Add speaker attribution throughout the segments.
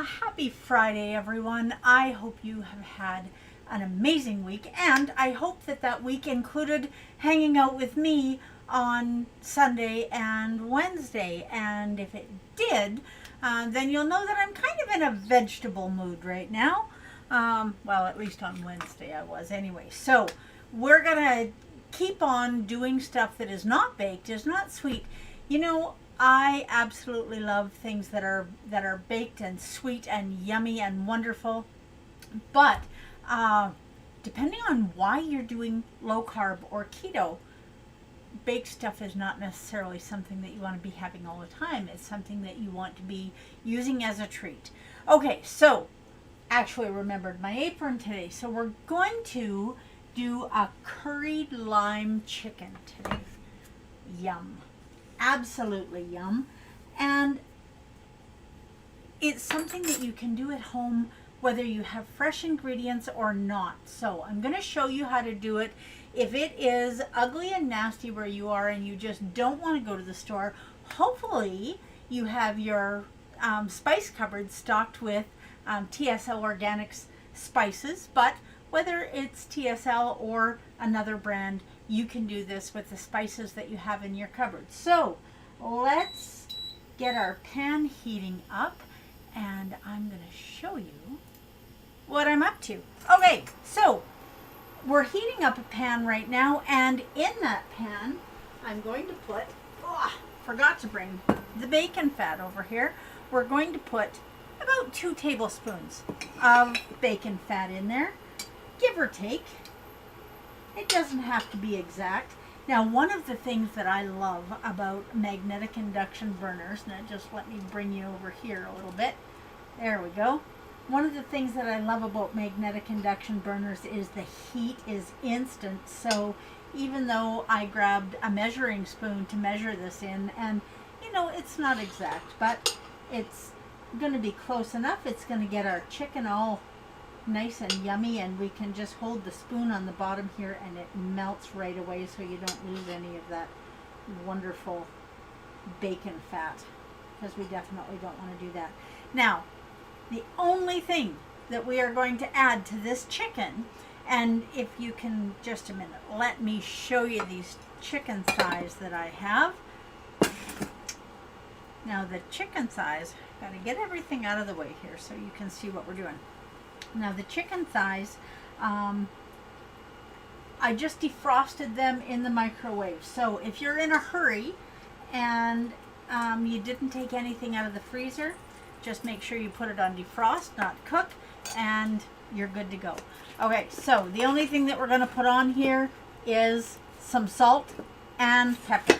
Speaker 1: Happy Friday, everyone. I hope you have had an amazing week, and I hope that that week included hanging out with me on Sunday and Wednesday. And if it did, then you'll know that I'm kind of in a vegetable mood right now. Well, at least on Wednesday I was anyway. So we're going to keep on doing stuff that is not baked, is not sweet. You know, I absolutely love things that are baked and sweet and yummy and wonderful. But depending on why you're doing low carb or keto, baked stuff is not necessarily something that you want to be having all the time. It's something that you want to be using as a treat. Okay, so actually remembered my apron today. So we're going to do a curried lime chicken today. Yum. Absolutely yum. And it's something that you can do at home whether you have fresh ingredients or not. So I'm going to show you how to do it. If it is ugly and nasty where you are and you just don't want to go to the store, hopefully you have your spice cupboard stocked with TSL Organics spices. But whether it's TSL or another brand, you can do this with the spices that you have in your cupboard. So let's get our pan heating up, and I'm going to show you what I'm up to. Okay, so we're heating up a pan right now, and in that pan I'm going to put, forgot to bring the bacon fat over here. We're going to put about 2 tablespoons of bacon fat in there, give or take. It doesn't have to be exact. Now, one of the things that I love about magnetic induction burners, now just let me bring you over here a little bit. There we go. One of the things that I love about magnetic induction burners is the heat is instant. So even though I grabbed a measuring spoon to measure this in, and you know, it's not exact, but it's going to be close enough. It's going to get our chicken all nice and yummy, and we can just hold the spoon on the bottom here and it melts right away, so you don't lose any of that wonderful bacon fat, because we definitely don't want to do that. Now, the only thing that we are going to add to this chicken, and if you can just a minute, let me show you these chicken thighs that I have. Now the chicken thighs, got to get everything out of the way here so you can see what we're doing. Now the chicken thighs, I just defrosted them in the microwave. So if you're in a hurry and you didn't take anything out of the freezer, just make sure you put it on defrost, not cook, and you're good to go. Okay, so the only thing that we're going to put on here is some salt and pepper.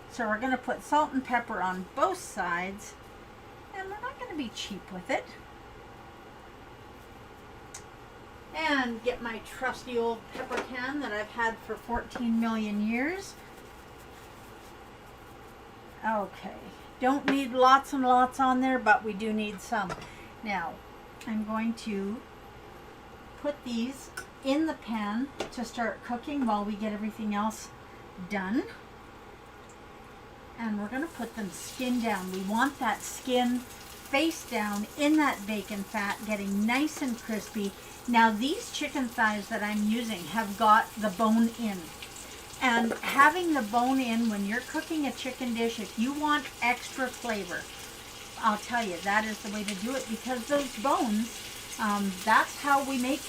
Speaker 1: So we're going to put salt and pepper on both sides, and we're not going to be cheap with it. And get my trusty old pepper can that I've had for 14 million years. Okay, don't need lots and lots on there, but we do need some. Now, I'm going to put these in the pan to start cooking while we get everything else done. And we're going to put them skin down. We want that skin face down in that bacon fat, getting nice and crispy. Now these chicken thighs that I'm using have got the bone in. And having the bone in when you're cooking a chicken dish, if you want extra flavor, I'll tell you, that is the way to do it, because those bones, that's how we make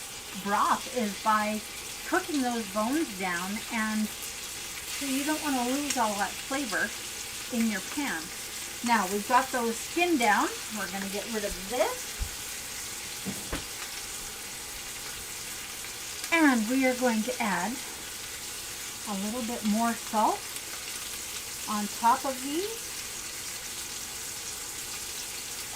Speaker 1: broth, is by cooking those bones down, and so you don't want to lose all that flavor in your pan. Now we've got those skinned down. We're going to get rid of this. And we are going to add a little bit more salt on top of these.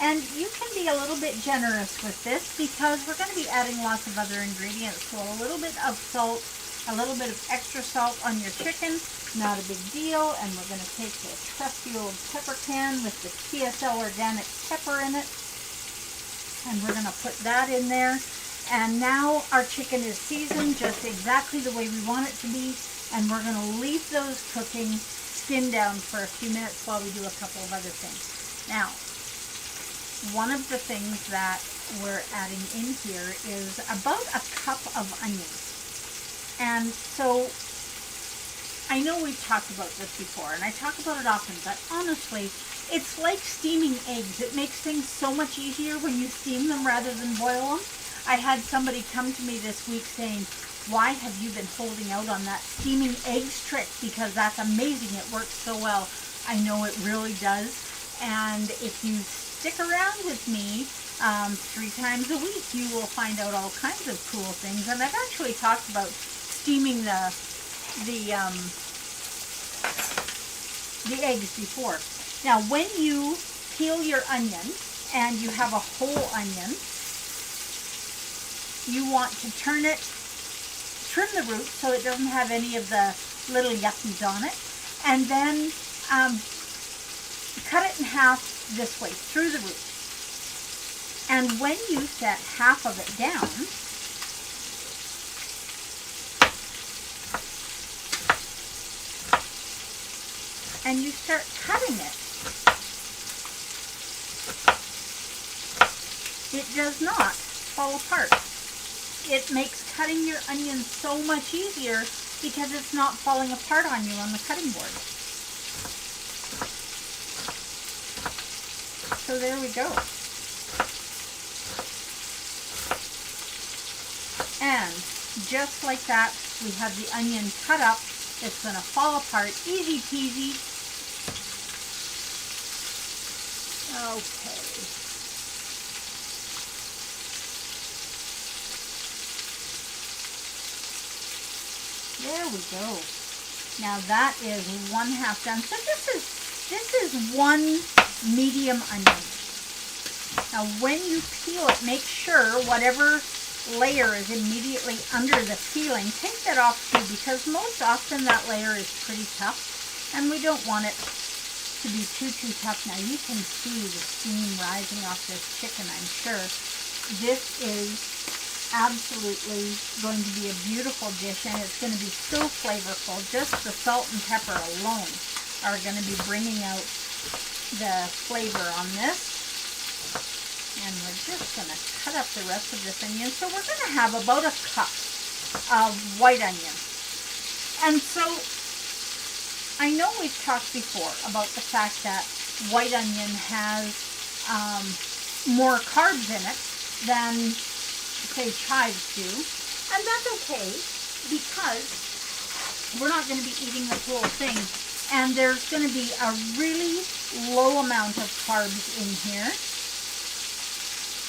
Speaker 1: And you can be a little bit generous with this, because we're going to be adding lots of other ingredients. So a little bit of salt, a little bit of extra salt on your chicken, not a big deal. And we're going to take this trusty old pepper can with the TSL Organic pepper in it, and we're going to put that in there. And now our chicken is seasoned just exactly the way we want it to be, and we're going to leave those cooking skin down for a few minutes while we do a couple of other things. Now, one of the things that we're adding in here is about a cup of onions. And so I know we've talked about this before, and I talk about it often, but honestly, it's like steaming eggs. It makes things so much easier when you steam them rather than boil them. I had somebody come to me this week saying, why have you been holding out on that steaming eggs trick? Because that's amazing. It works so well. I know it really does. And if you stick around with me 3 times a week, you will find out all kinds of cool things. And I've actually talked about steaming the eggs before. Now, when you peel your onion and you have a whole onion, you want to trim the root so it doesn't have any of the little yuckies on it, and then cut it in half this way through the root. And when you set half of it down, and you start cutting it, it does not fall apart. It makes cutting your onions so much easier because it's not falling apart on you on the cutting board. So there we go. And just like that, we have the onion cut up. It's going to fall apart, easy peasy. Okay. There we go. Now that is 1/2 done. So this is 1 medium onion. Now when you peel it, make sure whatever layer is immediately under the peeling, take that off too, because most often that layer is pretty tough and we don't want it to be too tough. Now you can see the steam rising off this chicken, I'm sure. This is absolutely going to be a beautiful dish, and it's going to be so flavorful. Just the salt and pepper alone are going to be bringing out the flavor on this. And we're just going to cut up the rest of this onion. So we're going to have about a cup of white onion. And so I know we've talked before about the fact that white onion has more carbs in it than, say, chives do. And that's okay, because we're not going to be eating the whole thing. And there's going to be a really low amount of carbs in here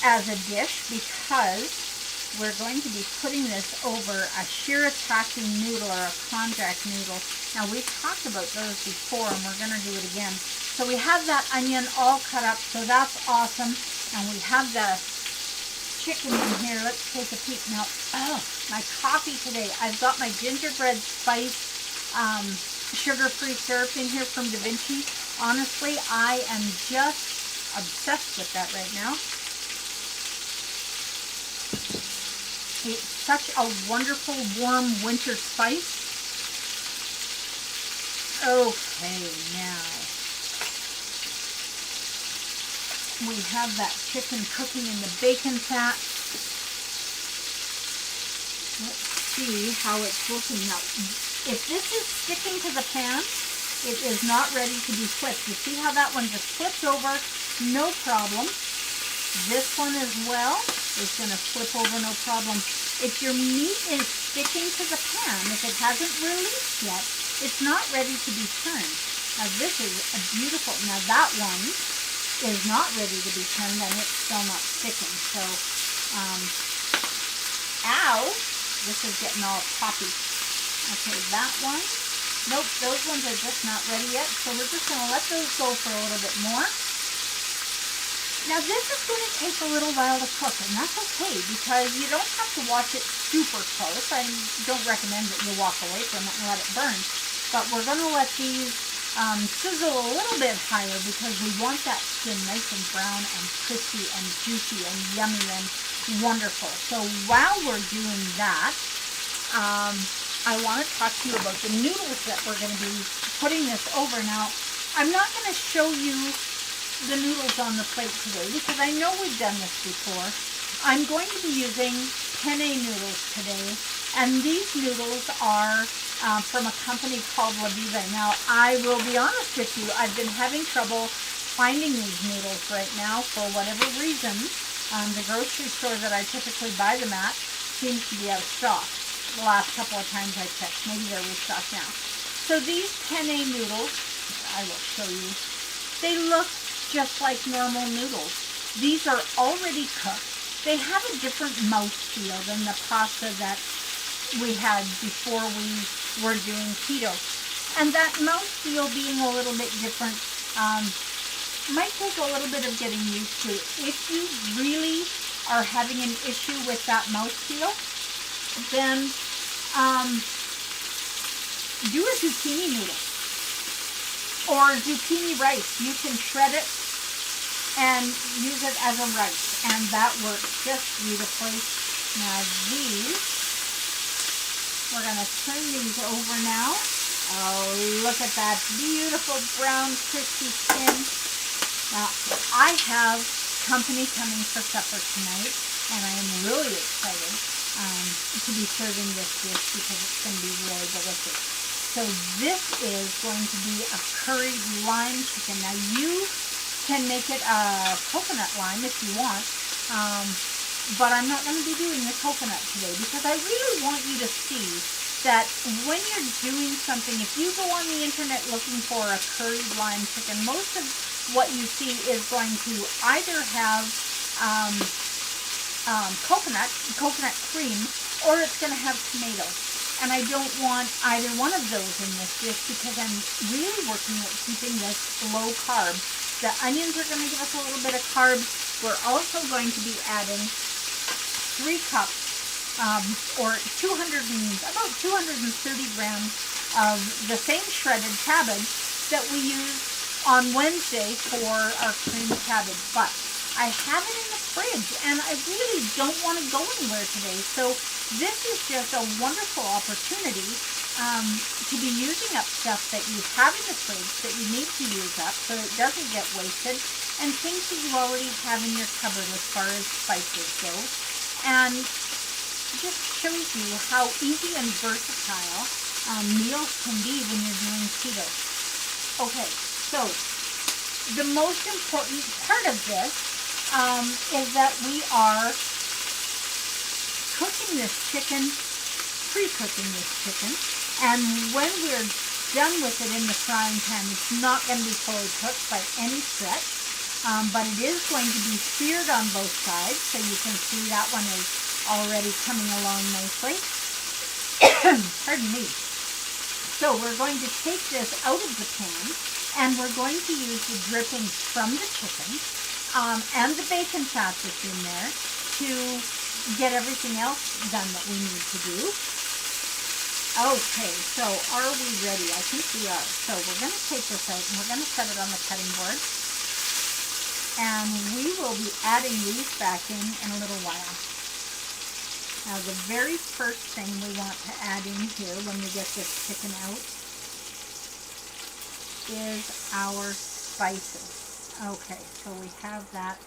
Speaker 1: as a dish, because we're going to be putting this over a shirataki noodle or a konjac noodle. Now, we've talked about those before, and we're going to do it again. So we have that onion all cut up, so that's awesome. And we have the chicken in here. Let's take a peek. Now, my coffee today. I've got my gingerbread spice sugar-free syrup in here from Da Vinci. Honestly, I am just obsessed with that right now. It's such a wonderful, warm winter spice. Okay, now we have that chicken cooking in the bacon fat. Let's see how it's looking now. If this is sticking to the pan, it is not ready to be flipped. You see how that one just flipped over? No problem. This one as well is going to flip over, no problem. If your meat is sticking to the pan, if it hasn't released yet, it's not ready to be turned. Now this is a beautiful, now that one is not ready to be turned and it's still not sticking. So, ow, this is getting all poppy. Okay, that one, nope, those ones are just not ready yet. So we're just going to let those go for a little bit more. Now this is going to take a little while to cook, and that's okay, because you don't have to watch it super close. I don't recommend that you walk away from it and let it burn. But we're going to let these sizzle a little bit higher, because we want that skin nice and brown and crispy and juicy and yummy and wonderful. So while we're doing that, I want to talk to you about the noodles that we're going to be putting this over. Now, I'm not going to show you the noodles on the plate today because I know we've done this before. I'm going to be using penne noodles today, and these noodles are from a company called La Viva. Now, I will be honest with you, I've been having trouble finding these noodles right now for whatever reason. The grocery store that I typically buy them at seems to be out of stock. The last couple of times I checked, maybe they're restocked now. So these penne noodles, I will show you, they look just like normal noodles. These are already cooked. They have a different mouthfeel than the pasta that we had before we were doing keto. And that mouthfeel being a little bit different might take a little bit of getting used to. If you really are having an issue with that mouthfeel, then do a zucchini noodle or zucchini rice. You can shred it and use it as a rice, and that works just beautifully. Now these, we're going to turn these over now. Oh, look at that beautiful brown crispy skin. Now, I have company coming for supper tonight, and I am really excited to be serving this dish because it's going to be really delicious. So this is going to be a curried lime chicken. Now, you can make it a coconut lime if you want, but I'm not going to be doing the coconut today because I really want you to see that when you're doing something, if you go on the internet looking for a curried lime chicken, most of what you see is going to either have coconut cream, or it's going to have tomato. And I don't want either one of those in this dish because I'm really working at keeping this low carb. The onions are going to give us a little bit of carbs. We're also going to be adding 3 cups or about 230 grams of the same shredded cabbage that we used on Wednesday for our creamed cabbage. But I have it in the fridge and I really don't want to go anywhere today. So this is just a wonderful opportunity to be using up stuff that you have in the fridge that you need to use up so it doesn't get wasted, and things that you already have in your cupboard as far as spices go. And just shows you how easy and versatile meals can be when you're doing keto. Okay, so the most important part of this is that we are cooking this chicken, pre-cooking this chicken, and when we're done with it in the frying pan, it's not going to be fully cooked by any stretch, but it is going to be seared on both sides, so you can see that one is already coming along nicely. Pardon me. So we're going to take this out of the pan, and we're going to use the drippings from the chicken and the bacon fat that's in there to get everything else done that we need to do. Okay, so are we ready? I think we are. So we're going to take this out and we're going to set it on the cutting board. And we will be adding these back in a little while. Now the very first thing we want to add in here when we get this chicken out is our spices. Okay, so we have that.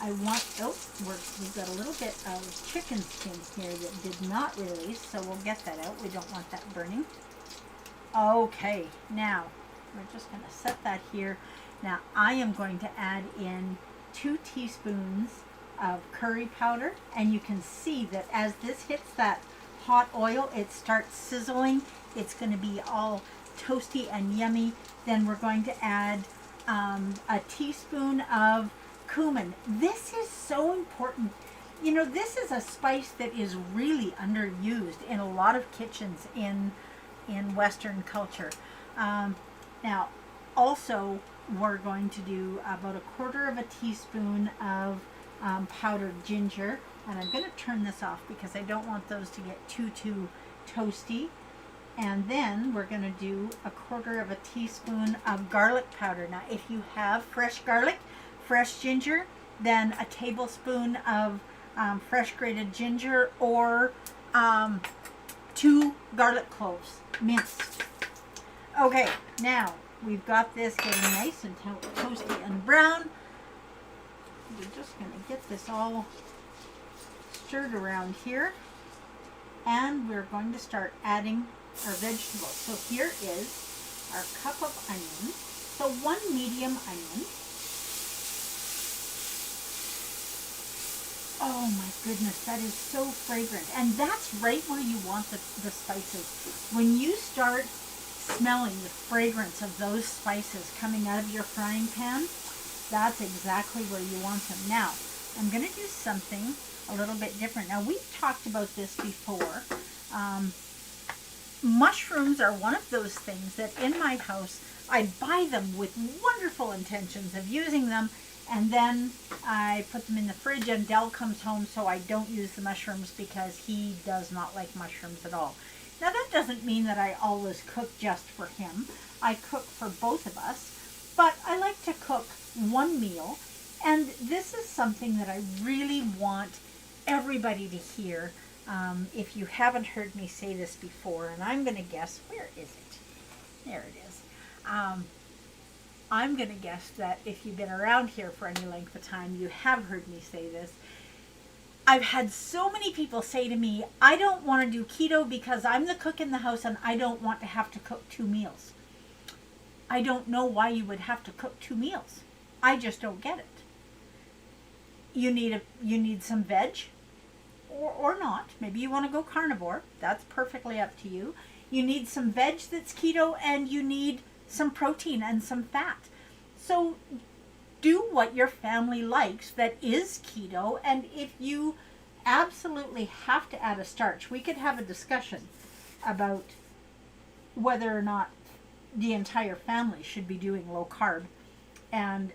Speaker 1: We've got a little bit of chicken skin here that did not release, so we'll get that out. We don't want that burning. Okay, now we're just going to set that here. Now I am going to add in 2 teaspoons of curry powder, and you can see that as this hits that hot oil, it starts sizzling. It's going to be all toasty and yummy. Then we're going to add a teaspoon of cumin. This is so important. You know, this is a spice that is really underused in a lot of kitchens in Western culture. Now, also, we're going to do about 1/4 of a teaspoon of powdered ginger, and I'm going to turn this off because I don't want those to get too toasty. And then we're going to do 1/4 of a teaspoon of garlic powder. Now, if you have fresh garlic, fresh ginger, then a tablespoon of fresh grated ginger, or 2 garlic cloves minced. Okay, now we've got this getting nice and toasty and brown. we're just going to get this all stirred around here. And we're going to start adding our vegetables. So here is our cup of onions. So 1 medium onion. Oh my goodness, that is so fragrant. And that's right where you want the spices. When you start smelling the fragrance of those spices coming out of your frying pan, that's exactly where you want them. Now, I'm going to do something a little bit different. Now, we've talked about this before. Mushrooms are one of those things that in my house, I buy them with wonderful intentions of using them, and then I put them in the fridge and Dell comes home, so I don't use the mushrooms because he does not like mushrooms at all. Now, that doesn't mean that I always cook just for him. I cook for both of us, but I like to cook one meal, and this is something that I really want everybody to hear. If you haven't heard me say this before, and I'm going to guess, where is it? There it is. I'm going to guess that if you've been around here for any length of time, you have heard me say this. I've had so many people say to me, I don't want to do keto because I'm the cook in the house and I don't want to have to cook 2 meals. I don't know why you would have to cook 2 meals. I just don't get it. You need some veg or not. Maybe you want to go carnivore. That's perfectly up to you. You need some veg that's keto and you need some protein and some fat. So do what your family likes that is keto, and if you absolutely have to add a starch, we could have a discussion about whether or not the entire family should be doing low carb. And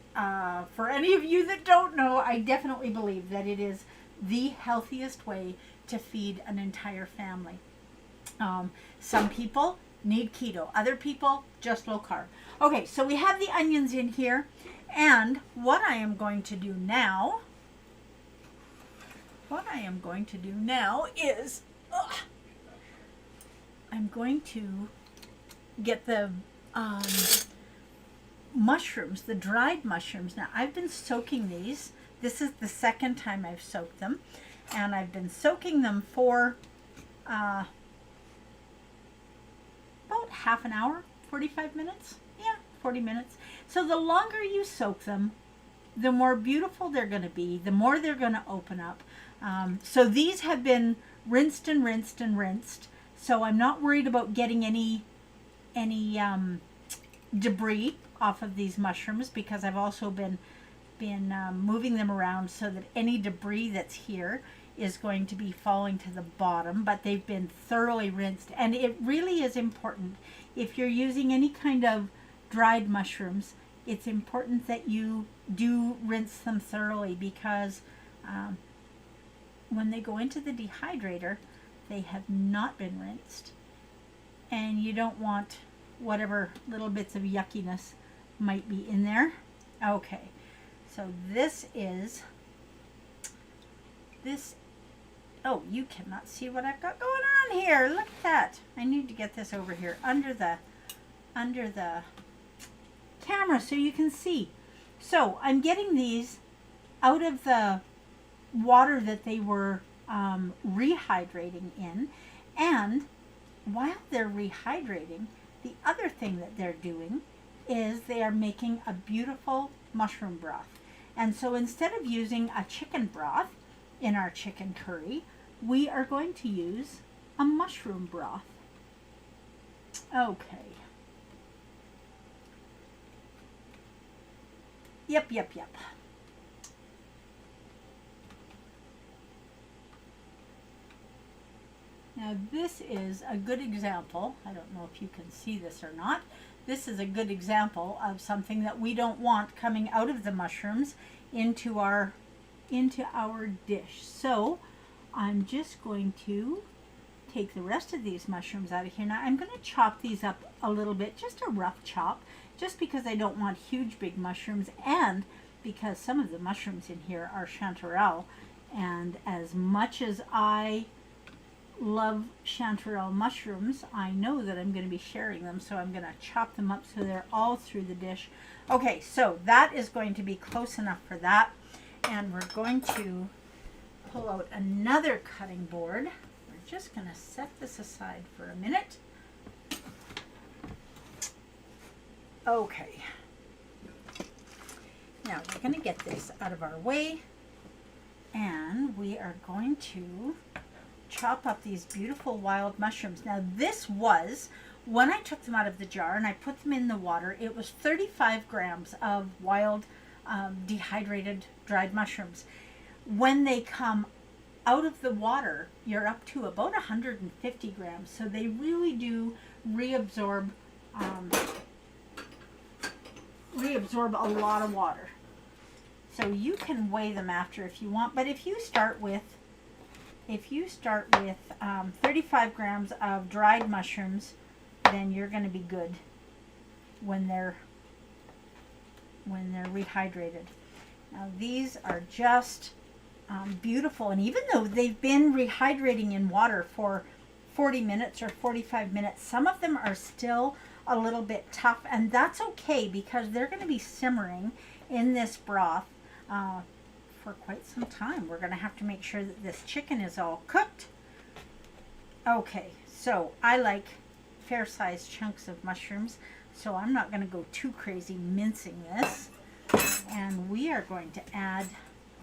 Speaker 1: for any of you that don't know, I definitely believe that it is the healthiest way to feed an entire family. Some people need keto, other people just low carb. Okay, so we have the onions in here, and what I am going to do now is I'm going to get the mushrooms, the dried mushrooms. Now, I've been soaking these. This is the second time I've soaked them, and I've been soaking them for about half an hour, 45 minutes. Yeah, 40 minutes. So the longer you soak them, the more beautiful they're going to be, the more they're going to open up. So these have been rinsed and rinsed and rinsed. So I'm not worried about getting any debris off of these mushrooms, because I've also been moving them around so that any debris that's here is going to be falling to the bottom, but they've been thoroughly rinsed. And it really is important, if you're using any kind of dried mushrooms, it's important that you do rinse them thoroughly, because when they go into the dehydrator, they have not been rinsed, and you don't want whatever little bits of yuckiness might be in there. Okay, so this, oh, you cannot see what I've got going on here. Look at that. I need to get this over here under the camera so you can see. So I'm getting these out of the water that they were rehydrating in, and while they're rehydrating, the other thing that they're doing is they are making a beautiful mushroom broth. And so instead of using a chicken broth in our chicken curry, we are going to use a mushroom broth. Okay. Yep. Now this is a good example. I don't know if you can see this or not. This is a good example of something that we don't want coming out of the mushrooms into our dish. So I'm just going to take the rest of these mushrooms out of here. Now I'm going to chop these up a little bit, just a rough chop, just because I don't want huge big mushrooms, and because some of the mushrooms in here are chanterelle, and as much as I love chanterelle mushrooms, I know that I'm going to be sharing them, so I'm going to chop them up so they're all through the dish. Okay, so that is going to be close enough for that. And we're going to pull out another cutting board. We're just going to set this aside for a minute. Okay. Now we're going to get this out of our way, and we are going to chop up these beautiful wild mushrooms. Now this was, when I took them out of the jar and I put them in the water, it was 35 grams of wild dehydrated dried mushrooms. When they come out of the water, you're up to about 150 grams. So they really do reabsorb a lot of water. So you can weigh them after if you want, but if you start with 35 grams of dried mushrooms, then you're going to be good when they're rehydrated. Now these are just beautiful, and even though they've been rehydrating in water for 40 minutes or 45 minutes, some of them are still a little bit tough, and that's okay because they're going to be simmering in this broth for quite some time. We're going to have to make sure that this chicken is all cooked. Okay, so I like fair-sized chunks of mushrooms, so I'm not going to go too crazy mincing this. And we are going to add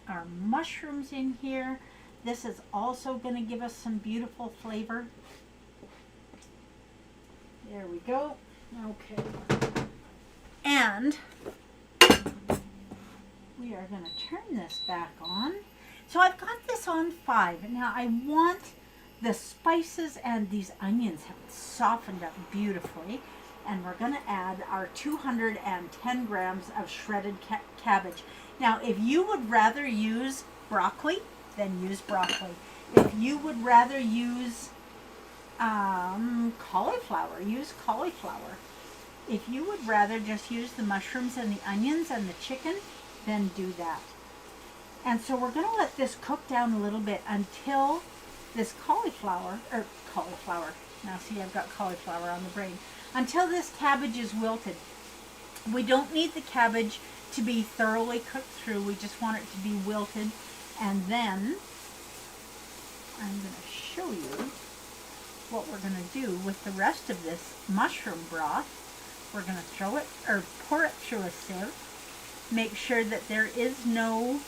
Speaker 1: our mushrooms in here. This is also going to give us some beautiful flavor. There we go. Okay. And we are going to turn this back on. So I've got this on 5. And now I want the spices, and these onions have softened up beautifully. And we're going to add our 210 grams of shredded cabbage. Now, if you would rather use broccoli, then use broccoli. If you would rather use cauliflower, use cauliflower. If you would rather just use the mushrooms and the onions and the chicken, then do that. And so we're going to let this cook down a little bit until this cauliflower, now see, I've got cauliflower on the brain, until this cabbage is wilted. We don't need the cabbage to be thoroughly cooked through. We just want it to be wilted. And then I'm going to show you what we're going to do with the rest of this mushroom broth. We're going to throw it, or pour it through a sieve. Make sure that there is no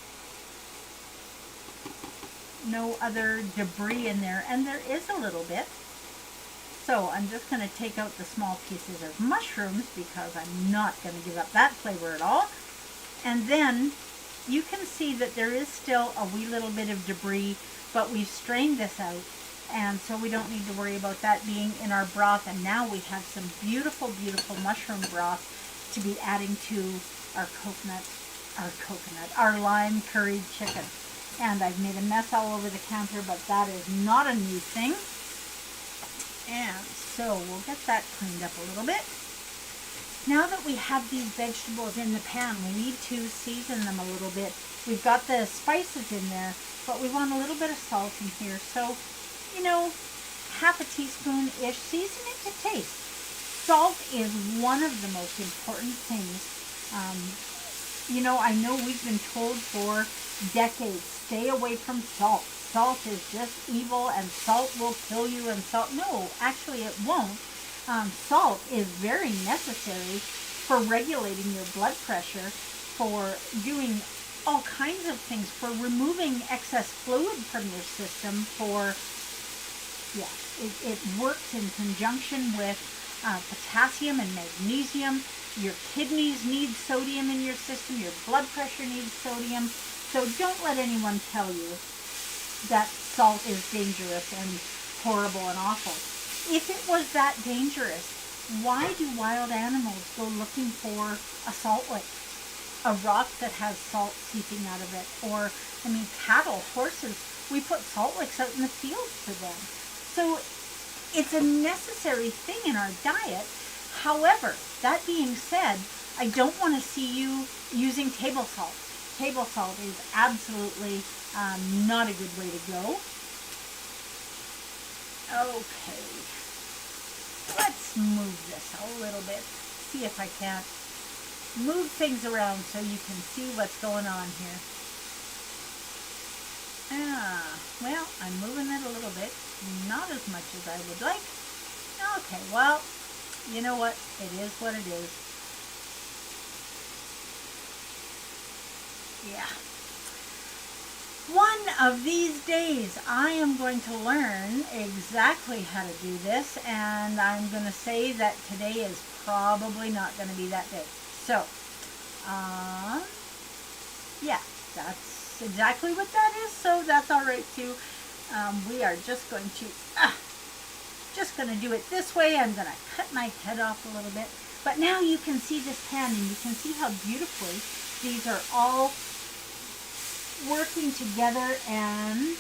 Speaker 1: other debris in there, and there is a little bit. So I'm just going to take out the small pieces of mushrooms because I'm not going to give up that flavor at all. And then you can see that there is still a wee little bit of debris, but we've strained this out, and so we don't need to worry about that being in our broth. And now we have some beautiful, beautiful mushroom broth to be adding to our lime curried chicken. And I've made a mess all over the counter, but that is not a new thing. And so we'll get that cleaned up a little bit. Now that we have these vegetables in the pan, we need to season them a little bit. We've got the spices in there, but we want a little bit of salt in here. So, half a teaspoon-ish, season it to taste. Salt is one of the most important things. I know we've been told for decades, stay away from salt. Salt is just evil, and salt will kill you, and no, actually it won't. Salt is very necessary for regulating your blood pressure, for doing all kinds of things, for removing excess fluid from your system, it works in conjunction with potassium and magnesium. Your kidneys need sodium in your system, your blood pressure needs sodium. So don't let anyone tell you that salt is dangerous and horrible and awful. If it was that dangerous, why do wild animals go looking for a salt lick? A rock that has salt seeping out of it? Or, cattle, horses, we put salt licks out in the fields for them. So it's a necessary thing in our diet. However, that being said, I don't want to see you using table salt. Table salt is absolutely not a good way to go. Okay, let's move this a little bit. See if I can't move things around so you can see what's going on here. Well, I'm moving it a little bit. Not as much as I would like. Okay, well, you know what? It is what it is. Yeah. One of these days, I am going to learn exactly how to do this, and I'm going to say that today is probably not going to be that day. So, yeah, that's exactly what that is, so that's all right too. We are just going to do it this way. I'm going to cut my head off a little bit. But now you can see this pan, and you can see how beautifully these are all working together, and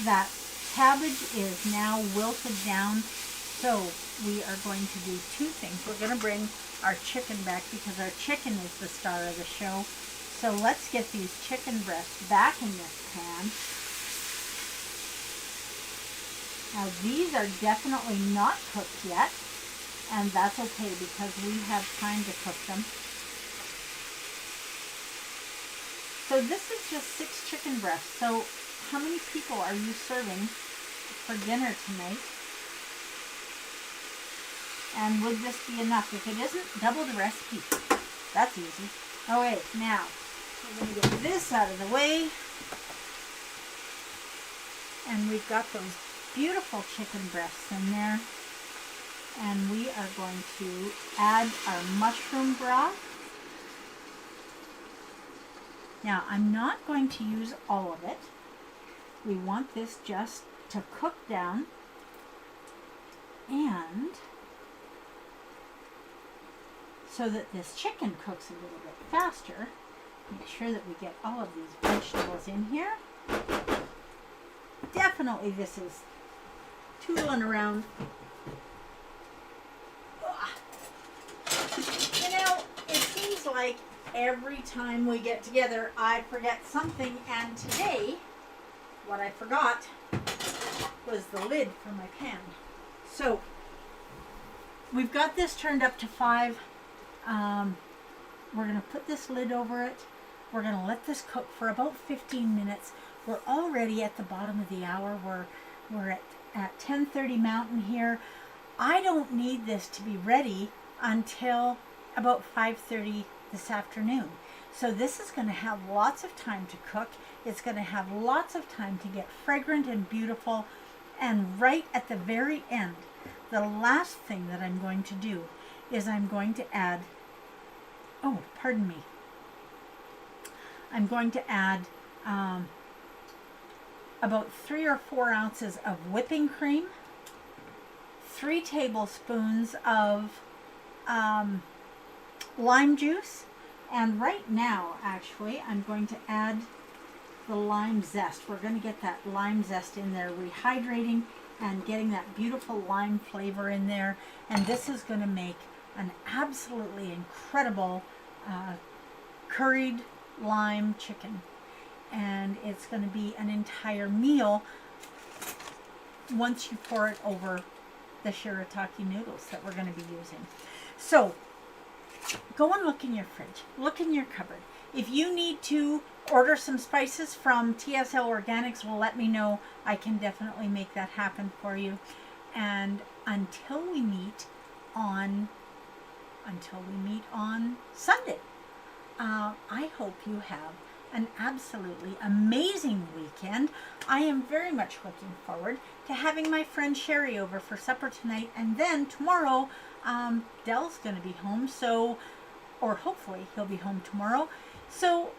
Speaker 1: that cabbage is now wilted down. So we are going to do two things. We're going to bring our chicken back because our chicken is the star of the show. So let's get these chicken breasts back in this pan. Now these are definitely not cooked yet, and that's okay because we have time to cook them. So this is just 6 chicken breasts. So how many people are you serving for dinner tonight? And would this be enough? If it isn't, double the recipe. That's easy. Okay, now we're going to get this out of the way. And we've got those beautiful chicken breasts in there. And we are going to add our mushroom broth. Now, I'm not going to use all of it. We want this just to cook down, and so that this chicken cooks a little bit faster, make sure that we get all of these vegetables in here. Definitely this is tooling around. You know, it seems like every time we get together, I forget something, and today, what I forgot was the lid for my pan. So, we've got this turned up to 5. We're going to put this lid over it. We're going to let this cook for about 15 minutes. We're already at the bottom of the hour. We're at 10:30 Mountain here. I don't need this to be ready until about 5:30 this afternoon. So this is going to have lots of time to cook. It's going to have lots of time to get fragrant and beautiful. And right at the very end, the last thing that I'm going to do is I'm going to add, oh, pardon me. I'm going to add about 3 or 4 ounces of whipping cream, 3 tablespoons of lime juice, and right now actually I'm going to add the lime zest. We're going to get that lime zest in there, rehydrating and getting that beautiful lime flavor in there, and this is going to make an absolutely incredible curried lime chicken, and it's going to be an entire meal once you pour it over the shirataki noodles that we're going to be using. So go and look in your fridge, look in your cupboard. If you need to order some spices from TSL Organics, well, let me know. I can definitely make that happen for you. And until we meet on Sunday, I hope you have an absolutely amazing weekend. I am very much looking forward to having my friend Sherry over for supper tonight, and then tomorrow Dell's going to be home, or hopefully he'll be home tomorrow, so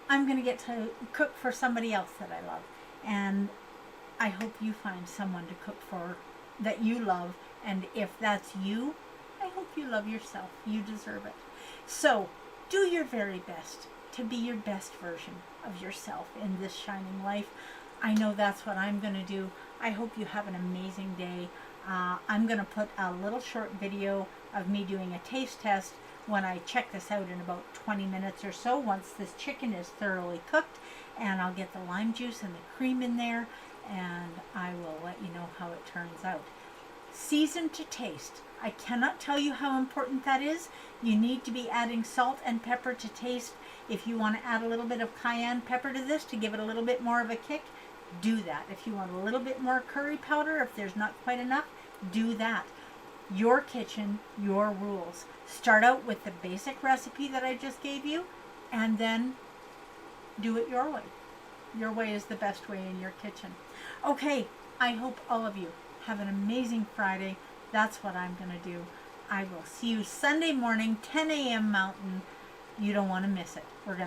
Speaker 1: I'm going to get to cook for somebody else that I love, and I hope you find someone to cook for that you love, and if that's you, I hope you love yourself. You deserve it. So do your very best to be your best version of yourself in this shining life. I know that's what I'm going to do. I hope you have an amazing day. I'm going to put a little short video of me doing a taste test when I check this out in about 20 minutes or so, once this chicken is thoroughly cooked, and I'll get the lime juice and the cream in there, and I will let you know how it turns out. Season to taste. I cannot tell you how important that is. You need to be adding salt and pepper to taste. If you want to add a little bit of cayenne pepper to this to give it a little bit more of a kick, do that. If you want a little bit more curry powder, if there's not quite enough, do that. Your kitchen, your rules. Start out with the basic recipe that I just gave you, and then do it your way. Your way is the best way in your kitchen. Okay, I hope all of you have an amazing Friday. That's what I'm going to do. I will see you Sunday morning, 10 a.m. Mountain. You don't want to miss it. We're going to